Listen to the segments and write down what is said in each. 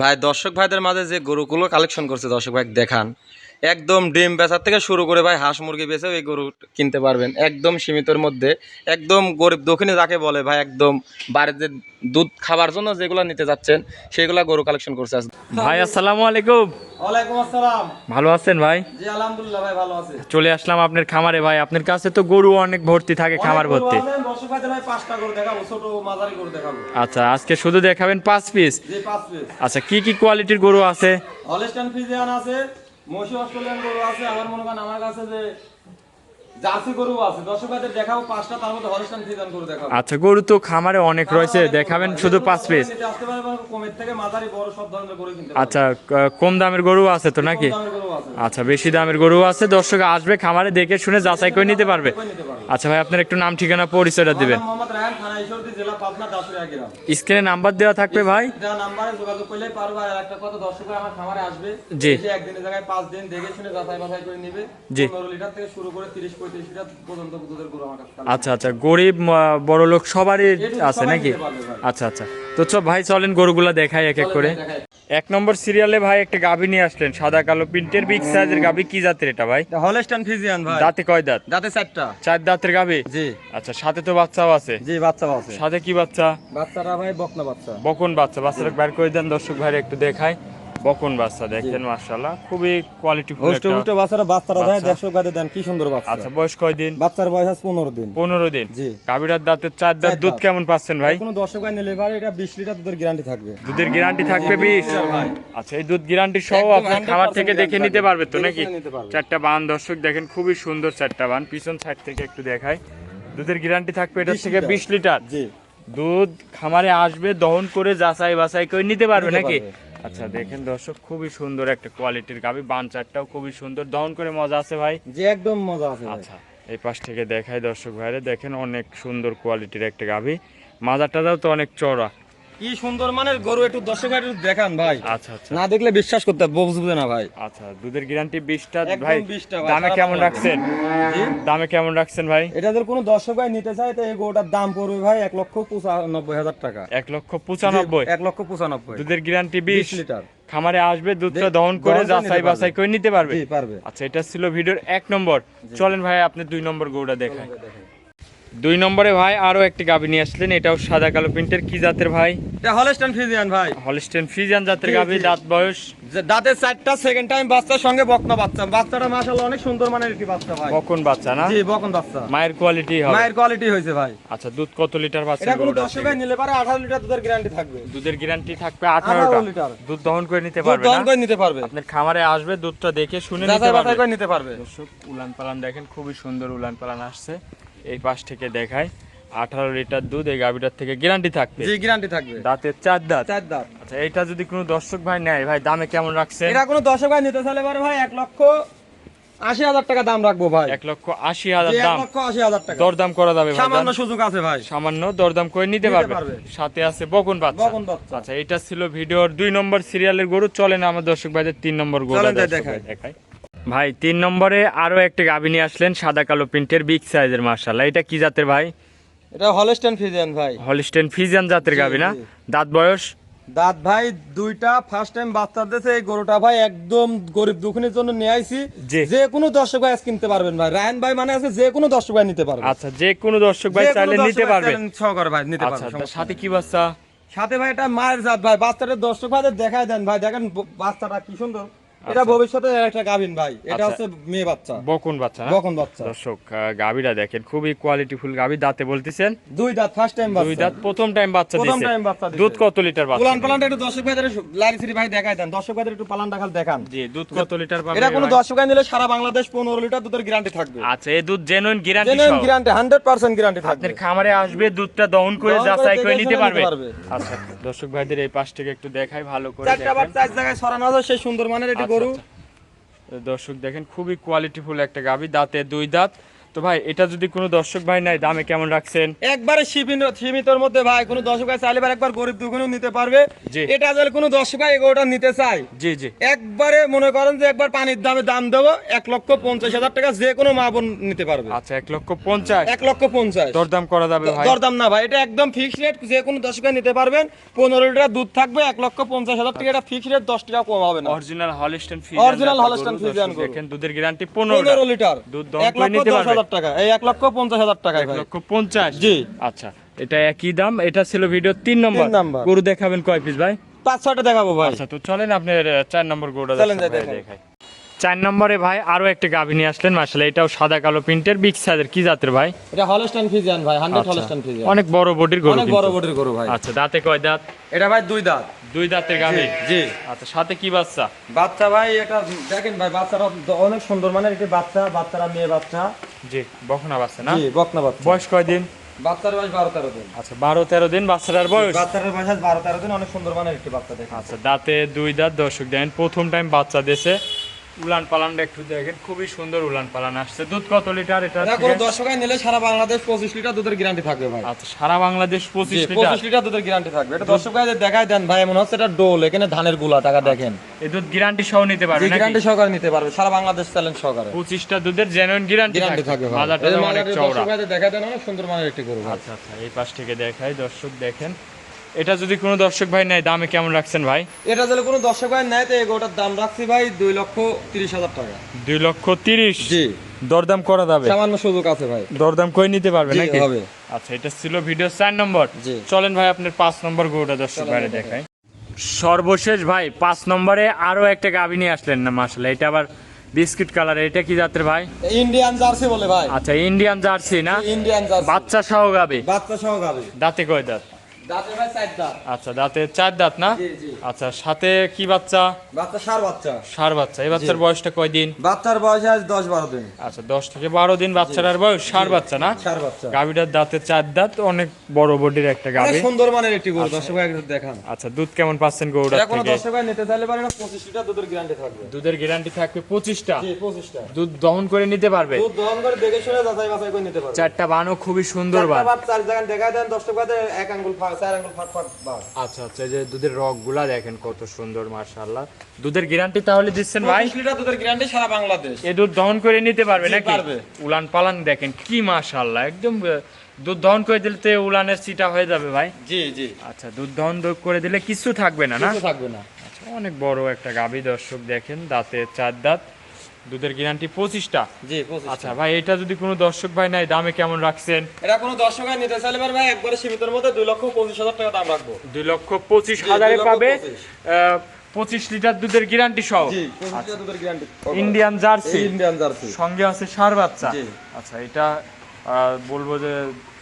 ভাই দর্শক ভাইদের মাঝে যে গরুগুলো কালেকশন করছে দর্শক ভাই দেখান, একদম ডিম বেচার থেকে শুরু করে ভাই হাঁস মুরগি বেচেও এই গরু কিনতে পারবেন একদম সীমিতর মধ্যে। একদম গরিব দক্ষিণে যাকে বলে ভাই, একদম বাড়িতে দুধ খাবার জন্য যেগুলো নিতে যাচ্ছেন সেগুলা গরু কালেকশন করছে আজকে। ভাই আসসালামু আলাইকুম। ওয়ালাইকুম আসসালাম। ভালো আছেন ভাই? জি আলহামদুলিল্লাহ ভাই, ভালো আছে। চলে আসলাম আপনার খামারে ভাই, আপনার কাছে তো গরু অনেক ভর্তি থাকে, খামার ভর্তি। দর্শক ভাইদের ভাই 5টা গরু দেখাবো, ছোট মাঝারি গরু দেখাবো। আচ্ছা, আজকে শুধু দেখাবেন 5 পিস? জি 5 পিস। আচ্ছা, কি কি কোয়ালিটির গরু আছে? হলস্টাইন ফ্রিজিয়ান আছে, মশি অস্ট্রেলিয়ান গরু আছে, আমার কাছে যে জার্সি গরু আছে। দর্শক ভাইদের দেখাবো 5টা, তার মধ্যে হলস্টাইন ফ্রিজিয়ান গরু দেখাবো। আচ্ছা, গরু তো খামারে অনেক রয়েছে, দেখাবেন শুধু 5 পিস? আসতে পারে কমের থেকে মাঝারি বড় সব ধরনের গরু কিনতে পারবেন। আচ্ছা, কম দামের গরু আছে তো নাকি? কম দামের গরু আছে। আচ্ছা, বেশি দামের গরু আছে, দর্শক আসবে খামারে দেখে শুনে যাচাই করে নিতে পারবে। আচ্ছা ভাই, আপনার একটু নাম ঠিকানা পরিচয়টা দিবেন। মোহাম্মদ রায়হান, থানা ঈশ্বরদী, জেলা পাবনা, দাসুরিয়া গ্রাম। স্ক্রিনে নাম্বার দেওয়া থাকবে ভাই, দেওয়া নম্বরে যোগাযোগ করলেই পারবে। আর একটা কথা, দর্শক ভাই আমার খামারে আসবে, জি, এসে একদিনের জায়গায় 5 দিন দেখে শুনে যাচাই বাছাই করে নেবে। জি। 15 লিটার থেকে শুরু করে 30-35 লিটার পর্যন্ত দুধের গরু আমার কাছে। আচ্ছা আচ্ছা, গরিব বড় লোক সবারই আছে নাকি? আচ্ছা আচ্ছা, তো ভাই চলেন গরুগুলা দেখাই এক এক করে। 1 নম্বর সিরিয়ালে ভাই একটা গাভী নিয়ে আসলেন, সাদা কালো প্রিন্টের বিগ সাইজের গাভী। কি জাতের এটা ভাই? হলস্টাইন ফ্রিজিয়ান ভাই। দাঁতে কয় দাঁত? দাঁতে 4টা। 4 দাঁতের গাভী? জি। আচ্ছা, সাথে তো বাচ্চাও আছে? জি, বাচ্চাও আছে। সাথে কি বাচ্চা? বাচ্চাটা ভাই বকনা বাচ্চা। বকন বাচ্চা। বাচ্চাটা বের করে দেন দর্শক ভাই একটু দেখাই। বকন বাচ্চা, দেখেন মাশাআল্লাহ খুবই কোয়ালিটিফুল একটা বাচ্চাটা ভাই দর্শক ভাই দেন কি সুন্দর বাচ্চা। আচ্ছা, বয়স কয় দিন? বাচ্চার বয়স আছে 15 দিন। 15 দিন। জি। গাভীটার দাঁতে 4 দাঁত। দুধ কেমন পাচ্ছেন ভাই? কোনো দর্শক ভাই নিলে ভাই এটা 20 লিটার দুধের গ্যারান্টি থাকবে। দুধের গ্যারান্টি থাকবে 20? আচ্ছা, এই দুধ গ্যারান্টি সহ আপনার খাবার থেকে দেখে নিতে পারবে তো নাকি? 4টা বান দর্শক দেখেন, খুবই সুন্দর 4টা বান। পিছন সাইড থেকে একটু দেখাই, দুধের গ্যারান্টি থাকবে এটার থেকে 20 লিটার। জি। দুধ খামারে আসবে, দহন করে যাচাই বাছাই করে নিতে পারবে নাকি? আচ্ছা, দেখেন দর্শক খুবই সুন্দর একটা কোয়ালিটির গাভী। বান 4টাও খুবই সুন্দর, দহন করে মজা আছে ভাই? জি, একদম মজা আছে ভাই। আচ্ছা, এই পাশ থেকে দেখাই দর্শক ভাইরে, দেখেন অনেক সুন্দর কোয়ালিটির একটা গাভী। মাজাটাও তো অনেক চওড়া। কি সুন্দর মানের গরু, একটু দর্শক ভাই একটু দেখান ভাই। আচ্ছা আচ্ছা, না দেখলে বিশ্বাস করতে বুঝবে না ভাই। আচ্ছা, দুধের গ্যারান্টি 20টা একদম ভাই। 20টা ভাই। দামে কেমন রাখছেন? জি? দামে কেমন রাখছেন ভাই? এটাদের কোনো দর্শক ভাই নিতে চায় তো এই গরুটার দাম পড়বে ভাই 1,95,000 টাকা। 1,95,000? 1,95,000। দুধের গ্যারান্টি 20 20 লিটার। খামারে আসবে, দুধটা দহন করে যাচাই বাছাই করে নিতে পারবে। জি, পারবে। আচ্ছা, এটা ছিল ভিডিওর 1 নম্বর। চলেন ভাই আপনি 2 নম্বর গরুটা দেখাই। 2 নম্বরে ভাই আরো একটি গাভী নিয়ে আসলেন, এটাও সাদা কালো প্রিন্টের। কি জাতের ভাই? এটা হলস্টাইন ফ্রিজিয়ান ভাই। হলস্টেইন ফ্রিজিয়ান জাতের জি, গাভী। জি। দাঁত বয়স? দাঁতের 4টা, সেকেন্ড টাইম বাচ্চার সঙ্গে বকনা বাচ্চা। বাচ্চাটা মাশাআল্লাহ অনেক সুন্দর মানের একটি বাচ্চা ভাই। বকন বাচ্চা না? জি, বকন বাচ্চা। মায়ের কোয়ালিটি হবে? মায়ের কোয়ালিটি হয়েছে ভাই। আচ্ছা, দুধ কত লিটার পাচ্ছেন? এটা কোনো গরুটা দর্শক ভাই নিলে পারে 18 লিটার দুধের গ্যারান্টি থাকবে। দুধের গ্যারান্টি থাকবে 18 18টা লিটার। দুধ দহন করে নিতে দুধ পারবে দহন না? করে নিতে পারবে। আপনার খামারে আসবে, দুধটা দেখে শুনে নিতে যাচাই বাছাই পারবে। করে নিতে পারবে। দর্শক উলান পালান দেখেন, খুবই সুন্দর উলান পালান আসছে। এই পাশ থেকে দেখায় 18 লিটার দুধ এই গাভীটার থেকে গ্যারান্টি থাকবে। জি, গ্যারান্টি থাকবে। দাঁতের 4 দাঁত। 4 দাঁত। আচ্ছা, এটা যদি কোনো দর্শক ভাই নেয় ভাই, দামে কেমন রাখছেন? এটা কোনো দর্শক ভাই নিতে চাইলে পারে ভাই 1,80,000 টাকা দাম রাখবো ভাই। 1,80,000 জি, দাম। 1,80,000 টাকা। দরদাম করা যাবে ভাই? সামান্য সুযোগ আছে ভাই। সামান্য দরদাম করে নিতে নিতে পারবে। পারবে। সাথে আছে বকন বাচ্চা। বকন বাচ্চা। আচ্ছা, এটা ছিল ভিডিওর 2 নম্বর সিরিয়ালের গরু। চলেন আমার দর্শক ভাইদের 3 নম্বর গরু চলেন দেখাই। দেখাই। ভাই 3 নম্বরে আরো একটা গাভী নিয়ে আসলেন, সাদা কালো প্রিন্টের বিগ সাইজের। মাশাআল্লাহ, এটা কি জাতের ভাই? এটা হলস্টাইন ফ্রিজিয়ান ভাই। হলস্টেইন ফ্রিজিয়ান জাতের জি, গাভী না? জি। দাঁত বয়স? দাঁত ভাই 2টা। ফার্স্ট টাইম বাচ্চা দিয়েছে এই গরুটা ভাই, একদম গরিব দুঃখীর জন্য নিয়ে আইছি। জি। যে কোনো দর্শক ভাই কিনতে পারবেন ভাই। রায়হান ভাই মানে আছে যে কোনো দর্শক ভাই নিতে পারবে। আচ্ছা, যে কোনো দর্শক ভাই যে কোনো চাইলে দর্শক নিতে ভাই পারবে। চাইলে সহকারে ভাই নিতে আচ্ছা, পারবে। তার সাথে কি বাচ্চা? সাথে ভাই এটা মায়ের জাত ভাই। বাচ্চাটা দর্শক ভাইদের দেখায় দেন ভাই, দেখেন বাচ্চাটা কি সুন্দর। এটা ভবিষ্যতে একটা গাভিন ভাই। এটা আচ্ছা। হচ্ছে মেয়ে বাচ্চা। বকন বাচ্চা না? বকন বাচ্চা। দর্শক গাভীরা দেখেন, খুবই কোয়ালিটিফুল গাভী। দাঁতে বলতেছেন 2 দাঁত। ফার্স্ট টাইম 2 বাচ্চা। দাঁত, প্রথম টাইম বাচ্চা প্রথম দিছে। টাইম বাচ্চা দিছে। দুধ কত লিটার বাচ্চা? উলান পালানটা একটু দর্শক ভাইদের লারিসিরি ভাই দেখায় দেন। দর্শক ভাইদের একটু পালান দেখাল দেখান। জি, দুধ কত লিটার পাবে? এটা কোনো দর্শক ভাই নিলে সারা বাংলাদেশ 15 লিটার দুধের গ্যারান্টি থাকবে। আচ্ছা, এই দুধ জেনুইন গ্যারান্টি জেনুইন সহ? গ্যারান্টি 100% গ্যারান্টি থাকবে। আপনার খামারে আসবে, দুধটা দহন করে দহন করে যাচাই করে দেখে নিতে শুনে পারবে। নিতে পারবে। আচ্ছা, দর্শক ভাইদের এই পাশ থেকে একটু দেখাই ভালো করে 4টা বার দেখেন। 4 জায়গায় ছড়ানো আছে সেই সুন্দর মানের একটি আচ্ছা, গরু। আচ্ছা। দর্শক দেখেন, খুবই কোয়ালিটিফুল একটা গাভী। দাঁতে 2 দাঁত, তো ভাই এটা যদি কোনো দর্শক ভাই নাই দামে কেমন রাখছেন? একবারে সীমিতর মধ্যে ভাই, কোনো দর্শক ভাই চাইলে ভাই একবার গরিব দুঃখীও নিতে পারবে। জি। এটা যদি কোনো দর্শক ভাই এগোটা নিতে চায়, জি জি। একবারে মনে করেন যে একবার পানির দামে দাম দেবো 1,50,000 টাকা, যে কোনো মা বোন নিতে পারবে। আচ্ছা 1,50,000 1,50,000 দরদাম করা যাবে ভাই? দরদাম না ভাই, এটা একদম ফিক্সড রেট, যে কোনো দর্শক ভাই নিতে পারবেন। 15 লিটার দুধ থাকবে, 1,50,000 টাকা, এটা ফিক্সড রেট, 10 টাকা কম হবে না। Original Holstein Friesian, original Holstein Friesian গরু। দেখেন দুধের গ্যারান্টি 15 লিটার, দুধ দহন করে নিতে পারবে। 1,10,000 টাকা, এই 1,50,000 টাকায় ভাই। 1,50,000 জি। আচ্ছা এটা একই দাম। এটা ছিল ভিডিও 3 নম্বর। 3 নাম্বার। গরু দেখাবেন কয় পিস ভাই? 5-6টা দেখাবো ভাই। আচ্ছা তো চলেন আপনার 4 নম্বর গরুটা চলেন যাই দেখাই। দেখাই। 4 নম্বরে ভাই আরো একটা গাভী নিয়ে আসলেন মাশাআল্লাহ, এটাও সাদা কালো প্রিন্টের বিগ সাইজের, কি জাতের ভাই? এটা হলস্টাইন ফ্রিজিয়ান ভাই, 100 আচ্ছা, হলস্টাইন ফ্রিজিয়ান। অনেক বড় বডির গরু অনেক কিন্তু। বড় বডির গরু ভাই। আচ্ছা দাঁতে কয় দাঁত? এটা ভাই 2 দাঁত। 2 দাঁতের গাভী। জি। আচ্ছা সাথে কি বাচ্চা? বাচ্চা ভাই এটা দেখেন ভাই, বাচ্চারা অনেক সুন্দর, মানে এটা বাচ্চারা মেয়ে বাচ্চা। জি বকনা বাচ্চা না? জি, বকনা বাচ্চা। বয়স কয় দিন? বাচ্চার বয়স 12-13 দিন। আচ্ছা 12-13 দিন বাচ্চাটার বয়স। বাচ্চার বয়স 12-13 দিন, অনেক সুন্দর মানের একটি বাচ্চা দেখেন। আচ্ছা দাঁতে 2 দাঁত। দর্শক দেখেন প্রথম টাইম বাচ্চা দিয়েছে। উলান পালানটা একটু দেখেন, খুবই সুন্দর উলান পালান আসছে। দুধ কত লিটার এটা? এটা কোনো দর্শকই নিলে সারা বাংলাদেশ 25 লিটার দুধের গ্যারান্টি থাকবে ভাই। আচ্ছা সারা বাংলাদেশ 25 লিটার। 25 লিটার দুধের গ্যারান্টি থাকবে। এটা দর্শকই দেখাই দেন ভাই, মনে হচ্ছে এটা ডোল, এখানে ধানের গুলা টাকা দেখেন। এই দুধ গ্যারান্টি সহ নিতে পারবে নাকি? গ্যারান্টি সহকারে নিতে পারবে, সারা বাংলাদেশ চ্যালেঞ্জ সহকারে 25টা দুধের জেনুইন গ্যারান্টি থাকবে ভাই। বাজারটা এই অনেক মালাটা চওড়া। দর্শকই দেখাই দেন, অনেক সুন্দর মানের একটি গরু ভাই। আচ্ছা আচ্ছা এই পাশ থেকে দেখাই। দর্শক দেখেন এটা যদি কোনো দর্শক ভাই নেয় দামে কেমন রাখছেন ভাই? এটা যদি কোনো দর্শক ভাই নেয় তো এই গরুটার দাম রাখছি ভাই 2,30,000 টাকা। 2,30,000? জি। দরদাম করা যাবে? সামান্য সুযোগ আছে ভাই। দরদাম করে নিতে পারবে জি, নাকি? হবে। আচ্ছা এটা ছিল ভিডিও 4 নম্বর। জি। চলেন ভাই আপনার 5 নম্বর গরুটা দর্শক ভাইরে দেখাই। সর্বশেষ ভাই 5 নম্বরে আরো একটা গাভী নিয়ে আসলেন না মাশাআল্লাহ, এটা আবার বিস্কিট কালার। এটা কি জাতের ভাই? ইন্ডিয়ান জার্সি বলে ভাই। আচ্ছা ইন্ডিয়ান জার্সি না? Indian jersey. বাচ্চা সহ গাভী? বাচ্চা সহ গাবে। দাঁতে কয় দাঁত? দাঁতে ভাই 4 দাঁত। আচ্ছা দাঁতে 4 দাঁত না? জি জি। আচ্ছা সাথে কি বাচ্চা? বাচ্চা সার বাচ্চা। ষাঁড় বাচ্চা। এই বাচ্চার বয়সটা কয় দিন? বাচ্চার বয়স আজ 10-12 দিন। আচ্ছা 10 থেকে 12 দিন বাচ্চাটার বয়স। ষাঁড় বাচ্চা না? সার বাচ্চা। গাভীটার দাঁতে 4 দাঁত, অনেক বড় বডির একটা অনেক গাভী। সুন্দর মানের একটি গরু, দর্শক ভাই একটু দেখান। আচ্ছা দুধ কেমন পাচ্ছেন গরুটার এটা কোনো থেকে? দর্শক ভাই নিতে চাইলে পারে না, 25 লিটার দুধের গ্যারান্টি থাকবে। দুধের গ্যারান্টি থাকবে 25টা। জি, 25টা। দুধ দহন করে নিতে পারবে? দুধ দহন করে দেখে শুনে যাচাই বাছাই করে নিতে পারবে। 4টা বানও খুবই সুন্দর বান। চারটা বাট 4 জায়গায় দেখায় দেন দর্শক ভাই, 1 আঙ্গুল 4 আঙ্গুল ফাট বাট। আচ্ছা আচ্ছা এই যে দুধের রগগুলা দেখেন কত সুন্দর মাশাআল্লাহ। দুধের গ্যারান্টি তাহলে দিচ্ছেন ভাই? 25 লিটার দুধের গ্যারান্টি সারা বাংলাদেশ। এই দুধ দহন করে নিতে পারবে জি, নাকি? পারবে। উলান পালান দেখেন কি মাশাআল্লাহ, একদম দুধ দহন করে দিলে তো উলানের চিটা হয়ে যাবে ভাই। জি জি। আচ্ছা দুধ দহন করে দিলে কিছু থাকবে না না? কিছু থাকবে না। আচ্ছা অনেক বড় একটা গাভী দর্শক দেখেন, দাঁতে 4 দাঁত, দুধের গ্যারান্টি 25টা। জি, 25। আচ্ছা ভাই এটা যদি কোনো দর্শক ভাই নাই দামে কেমন রাখছেন? এটা কোনো দর্শক ভাই নিতে চাইলে পারে ভাই একবারে সীমিতের মধ্যে 2,25,000 টাকা দাম রাখবো। 2,25,000 জি, পাবে। 2,25,000 25 লিটার দুধের গ্যারান্টি সহ। জি, 25 লিটার দুধের guarantee. Indian jersey. Indian jersey. সঙ্গে আছে ষাঁড় বাচ্চা। জি। আচ্ছা এটা বলবো যে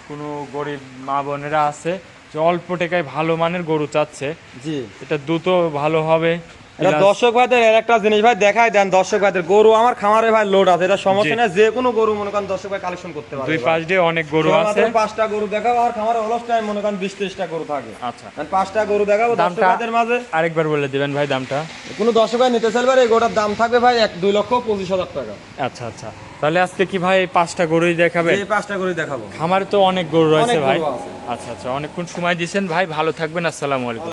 কোনো গরিব মা বোনেরা আছে যে অল্প টাকায় ভালো মানের গরু চাচ্ছে, জি। এটা দুধও ভালো হবে। এটা দর্শক ভাইদের এর একটা জিনিস ভাই দেখাই দেন, দর্শক ভাইদের গরু আমার খামারে ভাই লোড আছে, এটা সমস্যা জি। না, যে কোনো গরু মনে করেন দর্শক ভাই কালেকশন করতে পারবে। দুই পাশ দিয়ে অনেক গরু আছে। 5টা গরু দেখাবো, আর খামারে অলস টাইম মনে করেন 20-30টা গরু থাকে। আচ্ছা 5টা গরু দেখাবো দর্শক দামটা ভাইদের মাঝে। আরেকবার বলে দিবেন ভাই দামটা। কোনো দর্শক ভাই নিতে চাইলে এই গরুটার দাম থাকবে ভাই 2,25,000 টাকা। আচ্ছা আচ্ছা তাহলে আজকে কি ভাই 5টা গরুই দেখাবে? এই 5টা গরু দেখাবো। খামারে তো অনেক গরু রয়েছে অনেক ভাই। গরু আছে। আচ্ছা আচ্ছা অনেকক্ষণ সময় দিয়েছেন ভাই, ভালো থাকবেন, আসসালামু আলাইকুম।